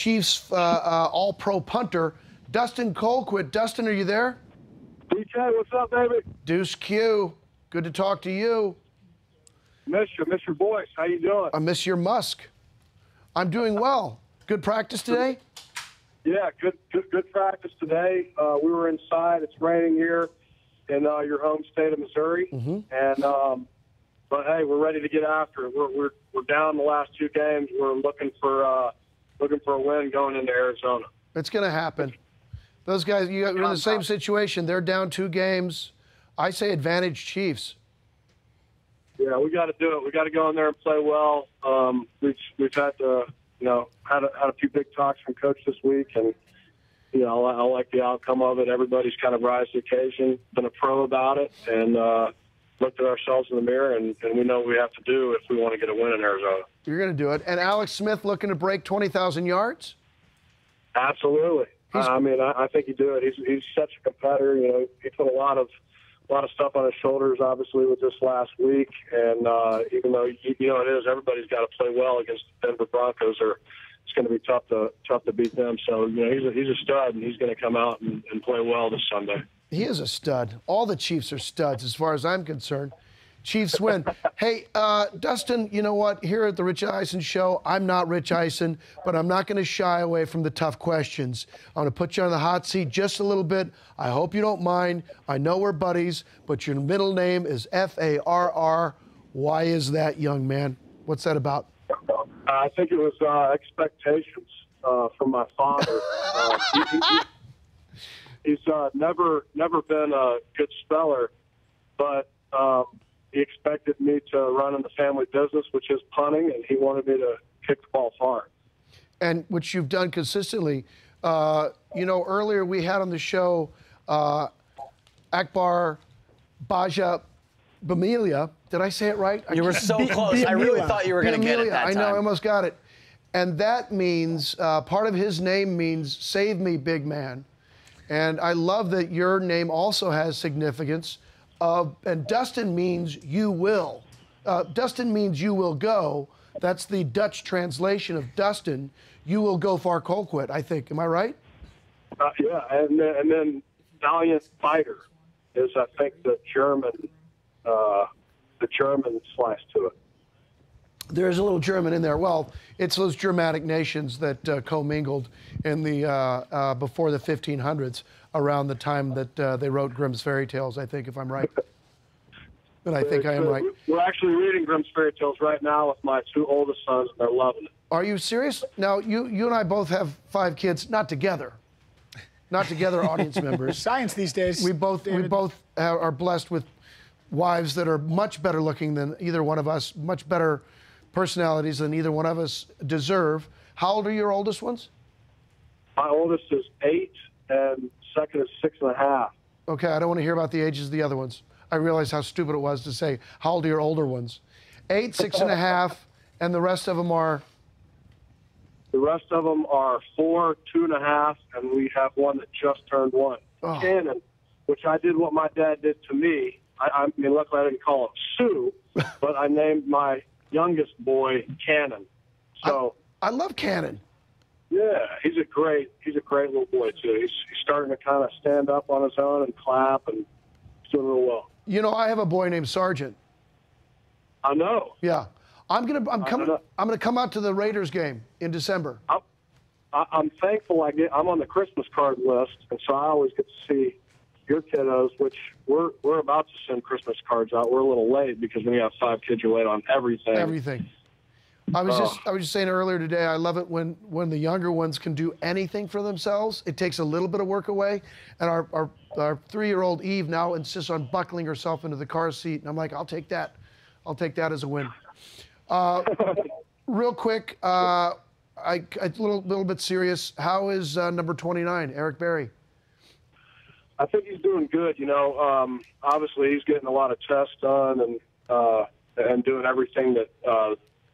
Chiefs all-pro punter, Dustin Colquitt. Dustin, are you there? DJ, what's up, baby? Deuce Q, good to talk to you. Miss your voice. How you doing? I miss your musk. I'm doing well. Good practice today? Yeah, good practice today. We were inside. It's raining here in your home state of Missouri, and but hey, we're ready to get after it. We're down the last two games. We're looking for a win going into Arizona. It's going to happen. Those guys, you're in the same situation. They're down 2 games. I say advantage Chiefs. Yeah, we got to do it. We got to go in there and play well. We've had to, had a few big talks from Coach this week, and I like the outcome of it. Everybody's kind of rise to the occasion, been a pro about it, and looked at ourselves in the mirror, and we know what we have to do if we want to get a win in Arizona. You're going to do it. And Alex Smith looking to break 20,000 yards? Absolutely. I think he'd do it. He's such a competitor. He put a lot of stuff on his shoulders, obviously, with this last week. And even though everybody's got to play well against the Denver Broncos, or it's going to be tough to beat them. So he's a stud, and he's going to come out and play well this Sunday. He is a stud. All the Chiefs are studs, as far as I'm concerned. Chiefs win. Hey, Dustin, you know what? Here at the Rich Eisen Show, I'm not Rich Eisen, but I'm not going to shy away from the tough questions. I'm going to put you on the hot seat just a little bit. I hope you don't mind. I know we're buddies, but your middle name is Farr. Why is that, young man? What's that about? I think it was expectations from my father. He's never been a good speller, but he expected me to run in the family business, which is punting, and he wanted me to kick the ball far. And which you've done consistently. Earlier we had on the show Akbar Baja Bamilia. Did I say it right? You were so close. I really thought you were going to get it that time. I know, I almost got it. And that means, part of his name means, save me, big man. And I love that your name also has significance. And Dustin means you will. Dustin means you will go. That's the Dutch translation of Dustin. You will go far, Colquitt, I think. Am I right? Yeah, and then valiant fighter is, I think, the German slice to it. There's a little German in there. Well, it's those Germanic nations that commingled in the before the 1500s, around the time that they wrote Grimm's fairy tales, I think, if I'm right. But I think I am right. We're actually reading Grimm's fairy tales right now with my 2 oldest sons, and they're loving it. Are you serious? Now, you and I both have 5 kids, not together. Not together, audience members. Science these days. We both are blessed with wives that are much better looking than either one of us, much better personalities than either one of us deserve. How old are your oldest ones? My oldest is 8, and second is 6.5. Okay, I don't want to hear about the ages of the other ones. I realize how stupid it was to say, how old are your older ones? 8, 6.5, and the rest of them are? The rest of them are 4, 2.5, and we have one that just turned 1. Oh. Cannon, which I did what my dad did to me. I mean, luckily I didn't call him Sue, but I named my youngest boy Cannon. So I love Cannon. Yeah, he's a great little boy too. He's starting to kind of stand up on his own and clap, and he's doing real well. I have a boy named Sergeant. I know. Yeah, I'm gonna come out to the Raiders game in December. I'm thankful I'm on the Christmas card list, and so I always get to see your kiddos, which we're about to send Christmas cards out. We're a little late because when you have 5 kids, you're late on everything. Everything. I was just saying earlier today, I love it when the younger ones can do anything for themselves. It takes a little bit of work away. And our 3-year-old Eve now insists on buckling herself into the car seat. And I'm like, I'll take that. I'll take that as a win. Real quick, a little bit serious. How is number 29, Eric Berry? I think he's doing good. Obviously he's getting a lot of tests done and doing everything that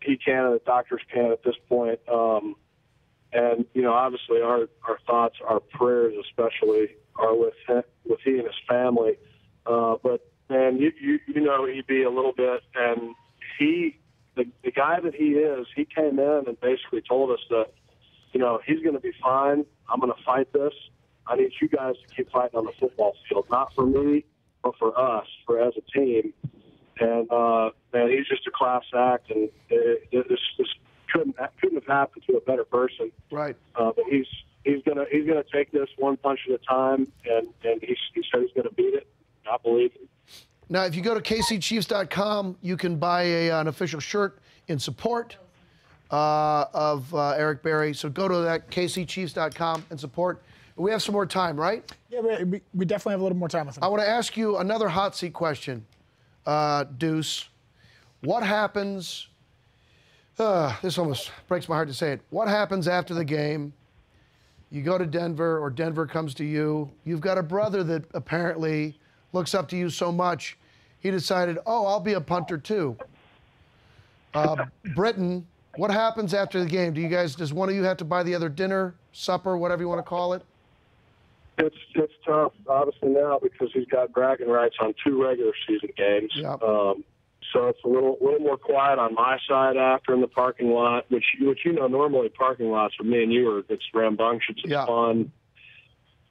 he can and the doctors can at this point. And obviously our thoughts, our prayers especially, are with he and his family. But man, EB a little bit, and the guy that he is, he came in and basically told us that you know, he's going to be fine. I'm going to fight this. I need you guys to keep fighting on the football field, not for me, but for us, for as a team. And man, he's just a class act, and this couldn't have happened to a better person. Right. But he's gonna take this one punch at a time, and he said he's gonna beat it. I believe him. Now, if you go to kcchiefs.com, you can buy an official shirt in support of Eric Berry. So go to that kcchiefs.com and support. We have some more time, right? Yeah, we definitely have a little more time with him. I want to ask you another hot seat question, Deuce. What happens? This almost breaks my heart to say it. What happens after the game? You go to Denver, or Denver comes to you. You've got a brother that apparently looks up to you so much, he decided, oh, I'll be a punter too. Britton, what happens after the game? Does one of you have to buy the other dinner, supper, whatever you want to call it? It's tough, obviously, now because he's got bragging rights on 2 regular season games. Yep. So it's a little more quiet on my side after in the parking lot, which you know, normally parking lots for me and you it's rambunctious, it's fun.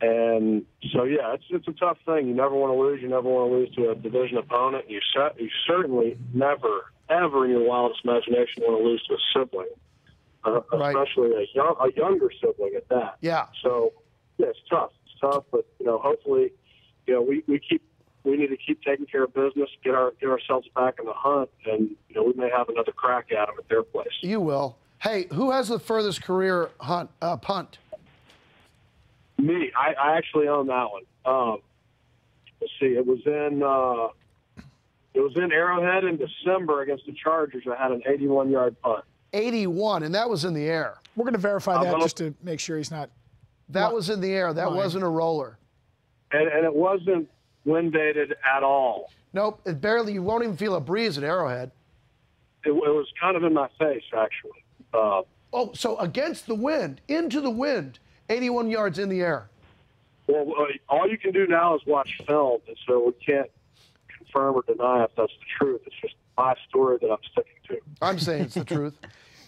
And so, yeah, it's a tough thing. You never want to lose. You never want to lose to a division opponent. You certainly never, ever in your wildest imagination want to lose to a sibling, especially a younger sibling at that. Yeah. So, yeah, it's tough. It's tough, but, you know, hopefully, you know, we need to keep taking care of business, get ourselves back in the hunt, and, you know, we may have another crack at them at their place. You will. Hey, who has the furthest career punt? Me. I actually own that one. Let's see. It was in Arrowhead in December against the Chargers. I had an 81-yard punt. 81, and that was in the air. We're going to verify that just to make sure he's not. That was in the air. That wasn't a roller. And it wasn't wind dated at all. Nope. It barely. You won't even feel a breeze at Arrowhead. It was kind of in my face, actually. So against the wind, into the wind, 81 yards in the air. Well, all you can do now is watch film, and so we can't confirm or deny if that's the truth. It's just my story that I'm sticking to. I'm saying it's the truth.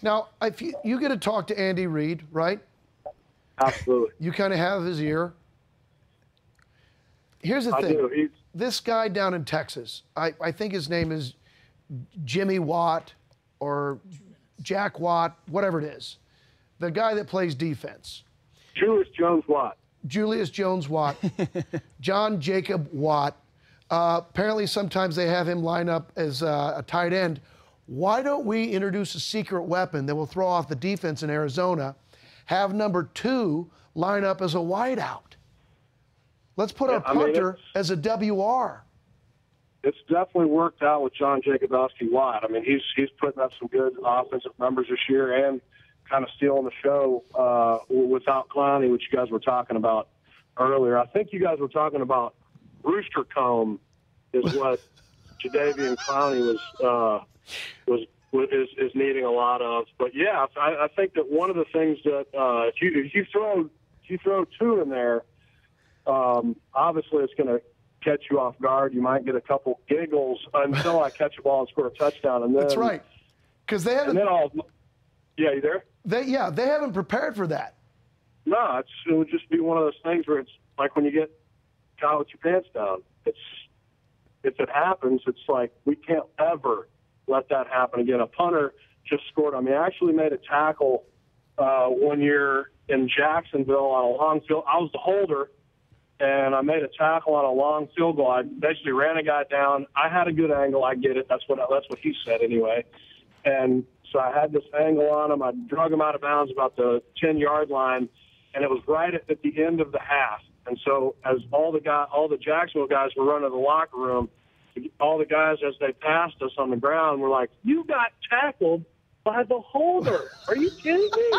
Now, if you get to talk to Andy Reid, right? Absolutely. You kind of have his ear. Here's the thing. I do. This guy down in Texas, I think his name is Jimmy Watt or Jack Watt, whatever it is. The guy that plays defense. Julius Jones-Watt. Julius Jones-Watt. John Jacob Watt. Apparently sometimes they have him line up as a tight end. Why don't we introduce a secret weapon that will throw off the defense in Arizona, have number 2 line up as a wideout? Let's put our punter as a WR. It's definitely worked out with John Jacobowski-Watt. I mean, he's putting up some good offensive numbers this year and kind of stealing the show without Clowney, which you guys were talking about earlier. I think you guys were talking about rooster comb is what Jadeveon Clowney is needing a lot of. But yeah, I think that one of the things that if you throw 2 in there, obviously it's going to catch you off guard. You might get a couple giggles until I catch a ball and score a touchdown, and then that's right, because they haven't. Yeah, you there? They haven't prepared for that. No, it would just be one of those things where it's like when you get caught with your pants down. If it happens, it's like we can't ever let that happen again. A punter just scored on me. I actually made a tackle 1 year in Jacksonville on a long field. I was the holder, and I made a tackle on a long field goal. I basically ran a guy down. I had a good angle. I get it. That's what he said anyway. And so I had this angle on him. I drug him out of bounds about the 10-yard line, and it was right at the end of the half. And so as all the Jacksonville guys were running to the locker room, all the guys, as they passed us on the ground, were like, "You got tackled by the holder. Are you kidding me?"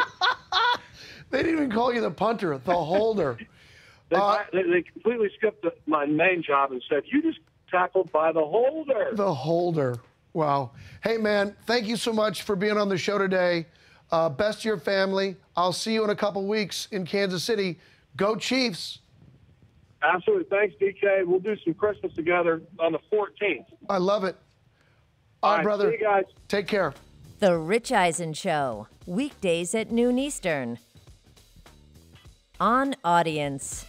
They didn't even call you the punter, the holder. They completely skipped my main job and said, "You just tackled by the holder." The holder. Wow. Hey, man, thank you so much for being on the show today. Best to your family. I'll see you in a couple weeks in Kansas City. Go Chiefs. Absolutely. Thanks, DK. We'll do some Christmas together on the 14th. I love it. All right, brother. See you guys. Take care. The Rich Eisen Show, weekdays at noon Eastern. on audience.